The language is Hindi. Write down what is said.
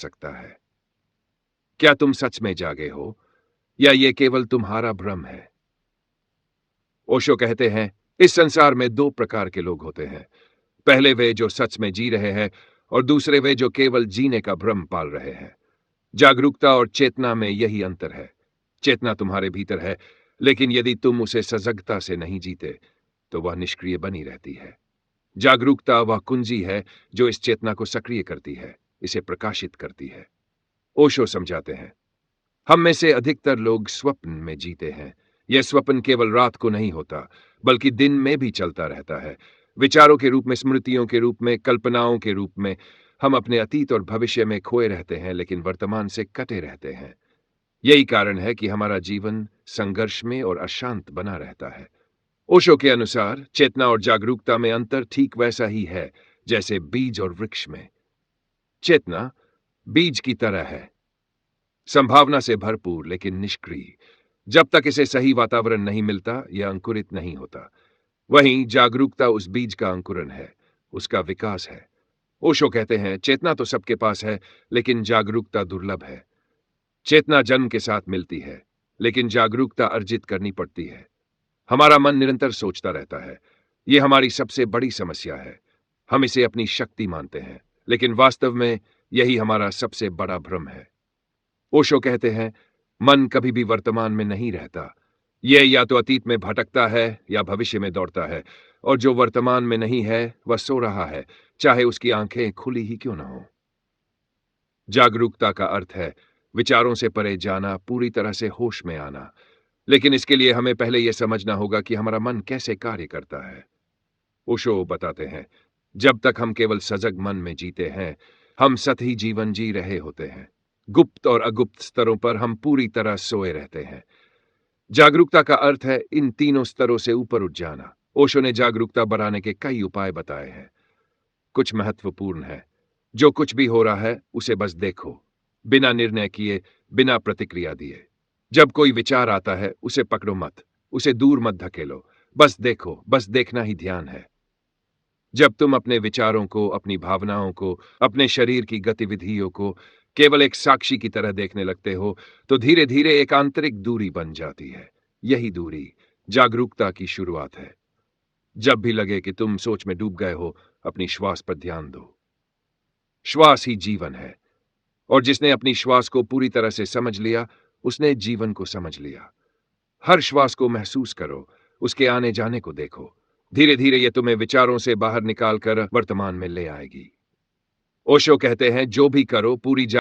सकता है। क्या तुम सच में जागे हो या ये केवल तुम्हारा भ्रम है? ओशो कहते हैं, इस संसार में दो प्रकार के लोग होते हैं। पहले वे जो सच में जी रहे हैं और दूसरे वे जो केवल जीने का भ्रम पाल रहे हैं। जागरूकता और चेतना में यही अंतर है। चेतना तुम्हारे भीतर है, लेकिन यदि तुम उसे सजगता से नहीं जीते तो वह निष्क्रिय बनी रहती है। जागरूकता वह कुंजी है जो इस चेतना को सक्रिय करती है, इसे प्रकाशित करती है। ओशो समझाते हैं, हम में से अधिकतर लोग स्वप्न में जीते हैं। यह स्वप्न केवल रात को नहीं होता, बल्कि दिन में भी चलता रहता है। विचारों के रूप में, स्मृतियों के रूप में, कल्पनाओं के रूप में हम अपने अतीत और भविष्य में खोए रहते हैं, लेकिन वर्तमान से कटे रहते हैं। यही कारण है कि हमारा जीवन संघर्ष में और अशांत बना रहता है। ओशो के अनुसार चेतना और जागरूकता में अंतर ठीक वैसा ही है जैसे बीज और वृक्ष में। चेतना बीज की तरह है, संभावना से भरपूर लेकिन निष्क्रिय। जब तक इसे सही वातावरण नहीं मिलता, यह अंकुरित नहीं होता। वहीं जागरूकता उस बीज का अंकुरन है, उसका विकास है। ओशो कहते हैं, चेतना तो सबके पास है, लेकिन जागरूकता दुर्लभ है। चेतना जन्म के साथ मिलती है, लेकिन जागरूकता अर्जित करनी पड़ती है। हमारा मन निरंतर सोचता रहता है। यह हमारी सबसे बड़ी समस्या है। हम इसे अपनी शक्ति मानते हैं, लेकिन वास्तव में यही हमारा सबसे बड़ा भ्रम है। ओशो कहते हैं, मन कभी भी वर्तमान में नहीं रहता। यह या तो अतीत में भटकता है या भविष्य में दौड़ता है, और जो वर्तमान में नहीं है वह सो रहा है, चाहे उसकी आंखें खुली ही क्यों न हो। जागरूकता का अर्थ है विचारों से परे जाना, पूरी तरह से होश में आना। लेकिन इसके लिए हमें पहले यह समझना होगा कि हमारा मन कैसे कार्य करता है। ओशो बताते हैं, जब तक हम केवल सजग मन में जीते हैं, हम सतही जीवन जी रहे होते हैं। गुप्त और अगुप्त स्तरों पर हम पूरी तरह सोए रहते हैं। जागरूकता का अर्थ है इन तीनों स्तरों से ऊपर उठ जाना। ओशो ने जागरूकता बढ़ाने के कई उपाय बताए हैं। कुछ महत्वपूर्ण है। जो कुछ भी हो रहा है उसे बस देखो, बिना निर्णय किए, बिना प्रतिक्रिया दिए। जब कोई विचार आता है उसे पकड़ो मत, उसे दूर मत धकेलो, बस देखो, बस देखना ही ध्यान है। जब तुम अपने विचारों को, अपनी भावनाओं को, अपने शरीर की गतिविधियों को केवल एक साक्षी की तरह देखने लगते हो, तो धीरे धीरे एक आंतरिक दूरी बन जाती है। यही दूरी जागरूकता की शुरुआत है। जब भी लगे कि तुम सोच में डूब गए हो, अपनी श्वास पर ध्यान दो। श्वास ही जीवन है, और जिसने अपनी श्वास को पूरी तरह से समझ लिया, उसने जीवन को समझ लिया। हर श्वास को महसूस करो, उसके आने जाने को देखो। धीरे धीरे यह तुम्हें विचारों से बाहर निकालकर वर्तमान में ले आएगी। ओशो कहते हैं, जो भी करो पूरी